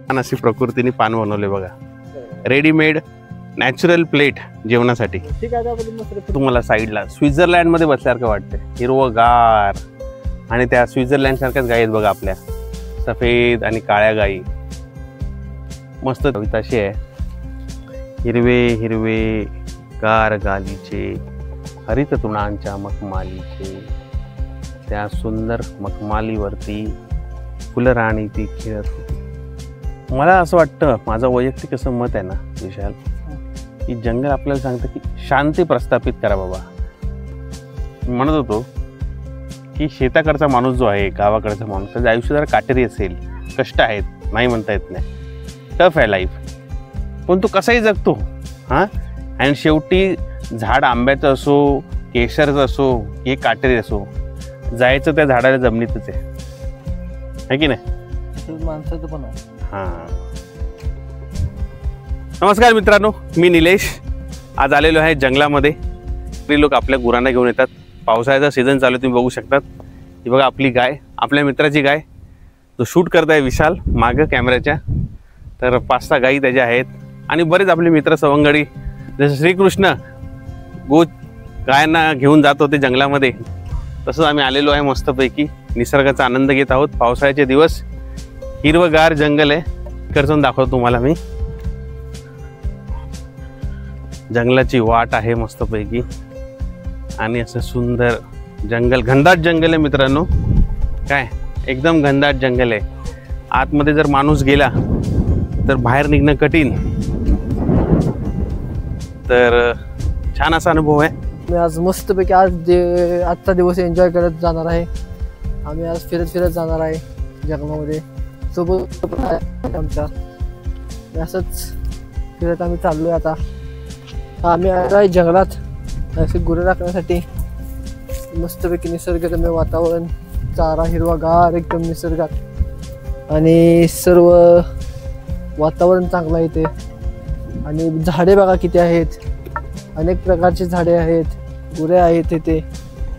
छान अशी प्रकृतीने पान बनवले बघा, रेडीमेड नॅचरल प्लेट जेवणासाठी. तुम्हाला साईडला स्वित्झर्लंड मध्ये बसल्यासारखं वाटतं, हिरवगार. आणि त्या स्वित्झर्लंड सारख्याच गायी आहेत बघा आपल्या, सफेद आणि काळ्या गायी. मस्त कविता अशी आहे, हिरवे हिरवे गार गालीचे हरित तृणांच्या मखमालीचे, त्या सुंदर मखमालीवरती फुलराणी ती खेळत होती. मला असं वाटतं, माझं वैयक्तिक असं मत आहे ना विशाल, की जंगल आपल्याला सांगतं की शांती प्रस्थापित करा बाबा. म्हणत होतो की शेताकडचा माणूस जो आहे, गावाकडचा माणूस, त्याचं आयुष्य जरा काटेरी असेल, कष्ट आहेत, नाही म्हणता येत नाही, टफ आहे लाईफ, पण तो कसाही जगतो. हां, आणि शेवटी झाड आंब्याचं असो, केशरचं असो, की काटेरी असो, जायचं त्या झाडाला जमिनीतच आहे की नाही, माणसाचं पण आहे. हां. नमस्कार मित्रांनो, मी निलेश. आज आलेलो आहे जंगलामध्ये. ते लोक आपल्या गुरांना घेऊन येतात. पावसाळ्याचा सीझन चालू, तुम्ही बघू शकतात. ही बघा आपली गाय, आपल्या मित्राची गाय, जो शूट करत आहे विशाल मागं कॅमेऱ्याच्या. तर 5-6 गायी त्याच्या आहेत आणि बरेच आपले मित्र सवंगडी, जसं श्रीकृष्ण गायांना घेऊन जात होते जंगलामध्ये, तसंच आम्ही आलेलो आहे मस्तपैकी निसर्गाचा आनंद घेत आहोत. पावसाळ्याचे दिवस, हिरवगार जंगल आहे. इकडचं दाखवतो तुम्हाला मी. जंगलाची वाट आहे मस्तपैकी आणि असं सुंदर जंगल, घनदाट जंगल आहे मित्रांनो. काय एकदम घनदाट जंगल आहे. आतमध्ये जर माणूस गेला तर बाहेर निघणं कठीण. तर छान असा अनुभव आहे. मी आज मस्तपैकी आजचा दिवस एन्जॉय करत जाणार आहे. आम्ही आज फिरत फिरत जाणार आहे जंगलामध्ये, सोबत आमच्या. असंच फिरत आम्ही चाललोय. आता आम्ही आहे जंगलात असे गुरं राखण्यासाठी. मस्तपैकी निसर्गरम्य वातावरण, चारा हिरवागार एकदम निसर्गात, आणि सर्व वातावरण चांगलं आहे इथे. आणि झाडे बघा किती आहेत, अनेक प्रकारची झाडे आहेत, गुरे आहेत इथे.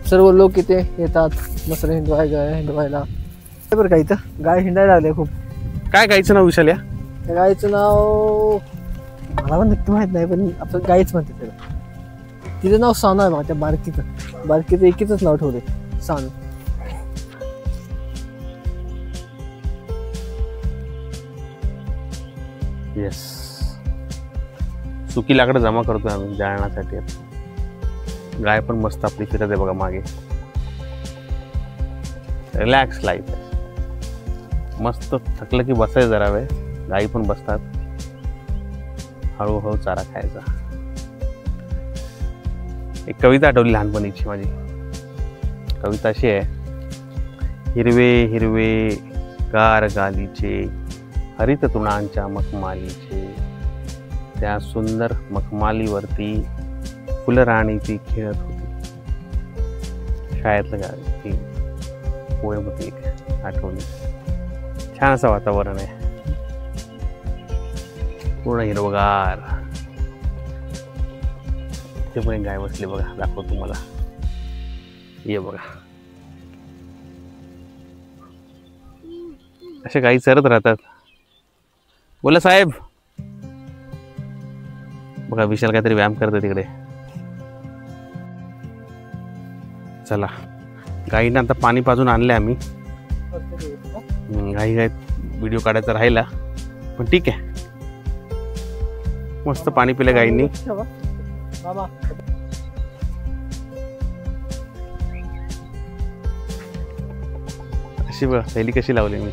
सर्व लोक इथे येतात मस्त हिंडवायला. बरं का इथं गाय हिंडायला लागले खूप. काय गायचं नाव विशाल? या गायचं नाव मला पण नक्की माहित नाही, पण आपण गायच म्हणते त्याला. तिचं नाव सानू आहे बघा, त्या बारकीचं एकीच नाव ठेवले, सानू. येस, सुकी लाकडं जमा करतोय आम्ही जाळण्यासाठी. गाय पण मस्त आपली फिरत आहे बघा मागे. रिलॅक्स लाईफ आहे. मस्त थकलं की बसायचं जरा वेळ. गायी पण बसतात, हळूहळू चारा खायचा. एक कविता आठवली लहानपणीची माझी. कविता अशी आहे, हिरवे हिरवे गार गालीचे हरित तृणांच्या मखमालीचे, त्या सुंदर मखमालीवरती फुलराणी ती खेळत होती. शाळेतलं गाव पोएम होती एक, आठवली. छान असं वातावरण आहे, पूर्ण हिरवगार. ते पण एक गाय बसली बघा, दाखवतो तुम्हाला. ये बघा, अशा गायी चरत राहतात. बोला साहेब. बघा विशाल काहीतरी व्यायाम करतो तिकडे. चला, गाईंना आता पाणी पाजून आणले आम्ही. गाई व्हिडिओ काढायचा राहिला, पण ठीक आहे. मस्त पाणी पिलं गाईंनी. अशी बघ थैली कशी लावली मी.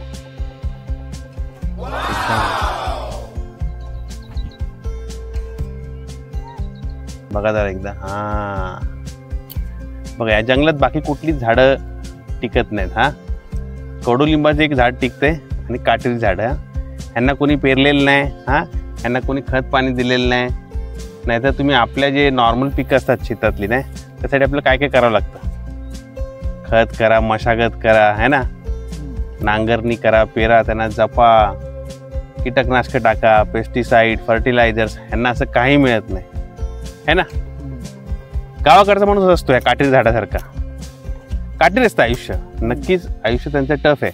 बघा जरा एकदा. हा बघा, या जंगलात बाकी कुठलीच झाडं टिकत नाहीत. हा, कडुलिंबाचं एक झाड टिकते आणि काटेरी झाड. ह्यांना कोणी पेरलेलं नाही. हा, ह्यांना कोणी खत पाणी दिलेलं नाही. नाहीतर तुम्ही आपल्या जे नॉर्मल पिकं असतात शेतातली, नाही त्यासाठी आपल्याला काय काय करावं लागतं. खत करा, मशागत करा, है ना, नांगरणी करा, पेरा, त्यांना जपा, कीटकनाशक टाका, पेस्टिसाइड, फर्टिलायझर्स. ह्यांना असं काही मिळत नाही, है ना. गावाकडचा माणूस असतो या काटेरी झाडासारखा. काटेरी असतं आयुष्य. नक्कीच आयुष्य त्यांचं टफ आहे.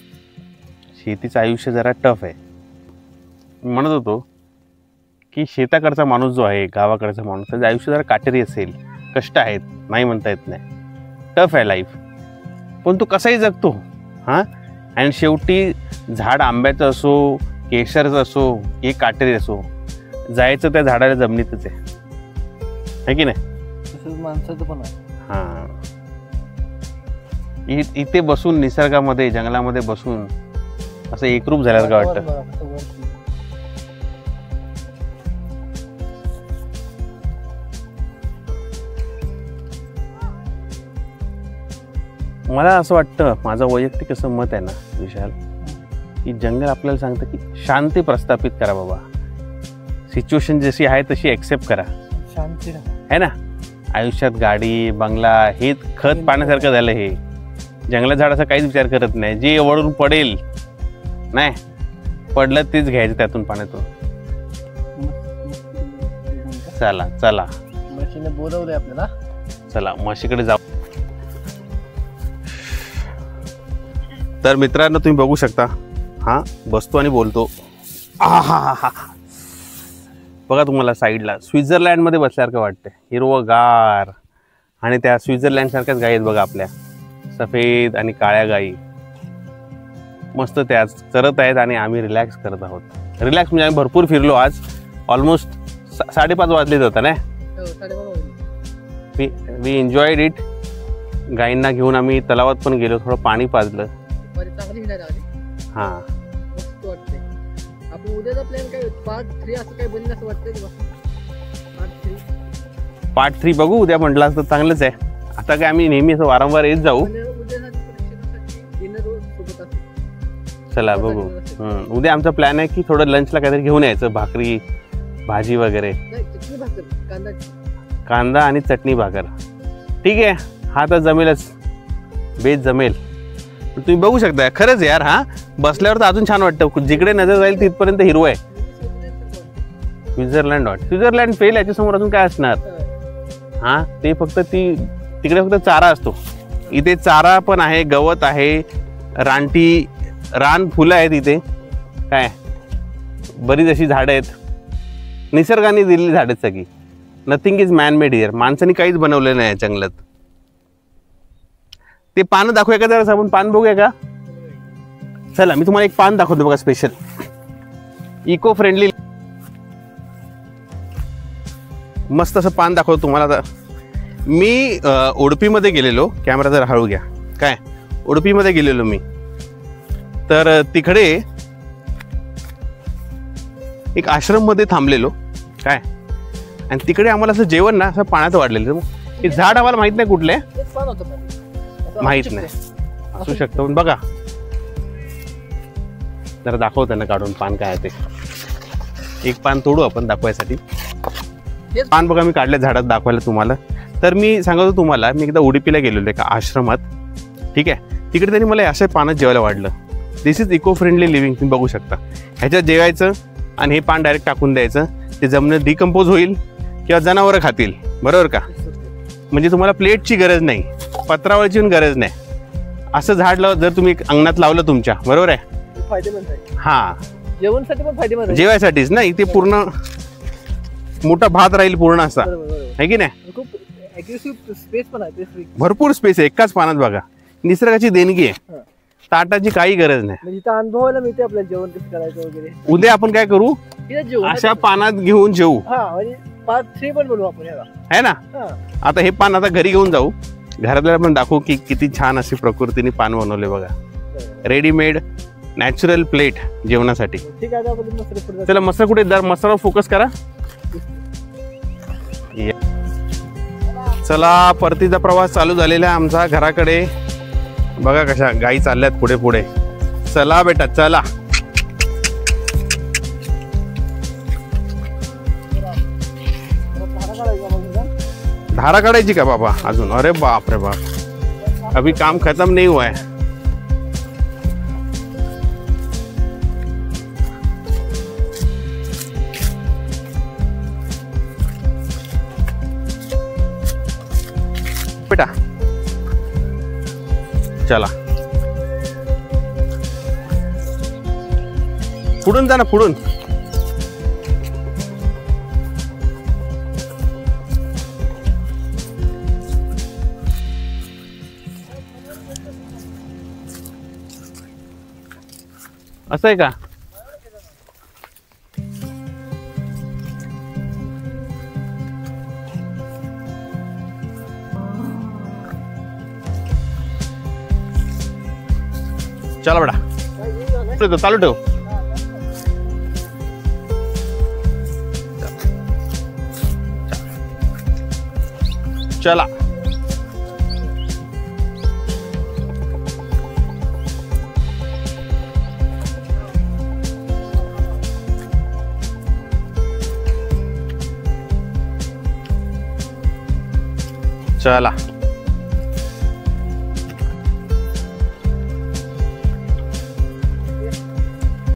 शेतीचं आयुष्य जरा टफ आहे. म्हणत होतो की शेताकडचा माणूस जो आहे, गावाकडचा माणूस, त्याचं आयुष्य जरा काटेरी असेल, कष्ट आहेत, नाही म्हणता येत नाही, टफ आहे लाईफ, पण तो कसाही जगतो हां. आणि शेवटी झाड आंब्याचं असो, केशरचं असो, की काटेरी असो, जायचं त्या झाडाला जमिनीतच आहे की नाही. तसंच माणसाचं पण आहे. हां, इथे बसून निसर्गामध्ये, जंगलामध्ये बसून असं एकरूप झाल्यासारखं वाटतं. मला असं वाटतं, माझं वैयक्तिक असं मत आहे ना विशाल, की जंगल आपल्याला सांगतं की शांती प्रस्थापित करा बाबा, सिच्युएशन जशी आहे तशी ॲक्सेप्ट करा, शांती आहे ना. आयुष्यात गाडी बंगला हे खत पाण्यासारखं झालं. हे जंगलात झाड असं काहीच विचार करत नाही, जे वळून पडेल नाही पडलं तेच घ्यायचं त्यातून, पाण्यातून. चला चला म्हशीने बोलवलंय आपल्याला, चला म्हशीकडे जाऊ. तर मित्रांनो तुम्ही बघू शकता, हा बसतो आणि बोलतो. आहा, बघा तुम्हाला साईडला स्वित्झर्लंडमध्ये बसल्यासारखं वाटतं, हिरवगार. आणि त्या स्वित्झर्लंड सारख्याच गायी आहेत बघा आपल्या, सफेद आणि काळ्या गायी मस्त त्या चरत आहेत आणि आम्ही रिलॅक्स करत आहोत. रिलॅक्स म्हणजे आम्ही भरपूर फिरलो आज, ऑलमोस्ट 5:30 वाजले होता ना. We enjoyed it. गायींना घेऊन आम्ही तलावात पण गेलो, थोडं पाणी पाजलं. हां, उद्याचा प्लॅन काय, पार्ट 3 असं काय बनेल असं वाटतंय तुला? पार्ट 3 बघू उद्या म्हटलं असतं चांगलंच आहे. आता काय आम्ही नेहमी असं वारंवार येत जाऊ. चला बघू. उद्या आमचा प्लॅन आहे की थोडं लंचला काहीतरी घेऊन यायचं, भाकरी भाजी वगैरे, कांदा आणि चटणी भाकर. ठीक आहे, हा तर जमेलच, बेस जमेल. तुम्ही बघू शकता खरंच यार, हा बसल्यावर तर अजून छान वाटतं. जिकडे नजर जाईल तिथपर्यंत हिरवं आहे. स्वित्झर्लंड फेल, याच्या समोर अजून काय असणार. हा, ते फक्त तिकडे फक्त चारा असतो, इथे चारा पण आहे, गवत आहे, रानटी रान फुलं आहेत इथे, काय बरीच अशी झाडं आहेत, निसर्गाने दिलेली झाडं सगळी. Nothing is man made here. माणसाने काहीच बनवलेलं नाही जंगलात. ते पानं दाखवूया का जरा, आपण पान बघूया का? चला मी तुम्हाला एक पान दाखवतो बघा, स्पेशल इको फ्रेंडली मस्त असं पान दाखवतो तुम्हाला. मी उडुपीमध्ये गेलेलो, कॅमेरा जरा हळू घ्या, काय उडुपीमध्ये गेलेलो मी. तर तिकडे एक आश्रम मध्ये थांबलेलो काय, आणि तिकडे आम्हाला असं जेवण ना असं पाण्यात वाढलेलं. हे झाड आम्हाला माहित नाही कुठले, माहित नाही, असू शकतं. पण बघा जरा दाखव त्यांना काढून पान काय आहे ते. एक पान तोडू आपण दाखवायसाठी. पान बघा मी काढल्या झाडात दाखवायला तुम्हाला. तर मी सांगतो तुम्हाला, मी एकदा उडुपीला गेलेलो एका आश्रमात, ठीक आहे. तिकडे त्यांनी मला अशा पानात जेवायला वाढलं. दिस इज इको फ्रेंडली लिव्हिंग. तुम्ही बघू शकता, ह्याच्यात जेवायचं आणि हे पान डायरेक्ट टाकून द्यायचं, ते जमिनीत डिकम्पोज होईल किंवा जनावरं खातील, बरोबर का. म्हणजे तुम्हाला प्लेटची गरज नाही, पत्रावळीची गरज नाही. असं झाड जर तुम्ही अंगणात लावलं तुमच्या, बरोबर आहे, फायदेमंद आहे. हा, जेवणासाठी पण फायदेमंद आहे, जेवायसाठीच नाही, ते पूर्ण मोठा भात राहील पूर्ण असा, आहे की नाही. खूप ऍग्रेसिव्ह स्पेस पण आहे, भरपूर स्पेस आहे एकाच पानात. बघा निसर्गाची देणगी आहे, ताटाची काही गरज नाही. म्हणजे इथं अनुभवायला मिळते आपल्याला जेवण कसं करायचं वगैरे. उद्या आपण काय करू, अशा पानात घेऊन जेवू. पार्ट 3 पण बनवू आपण, है ना. आता हे पान आता घरी घेऊन जाऊ, घरातल्या पण दाखवू की किती छान अशी प्रकृतीने पान बनवले बघा. रेडीमेड नॅचरल प्लेट जेवणासाठी. चला मसाला कुठे, मसाला फोकस करा. चला परतीचा प्रवास चालू झालेला आहे आमचा घराकडे. बघा कशा गाई चालल्यात पुढे पुढे. चला बेटा चला. धारा काढायची का बाबा अजून? अरे बाप रे बाप, अभी काम खत्म नहीं हुआ है. बेटा चला पुढून जा ना, पुढून असं आहे का? चला बेटा, चालू ठेव. चला. चला.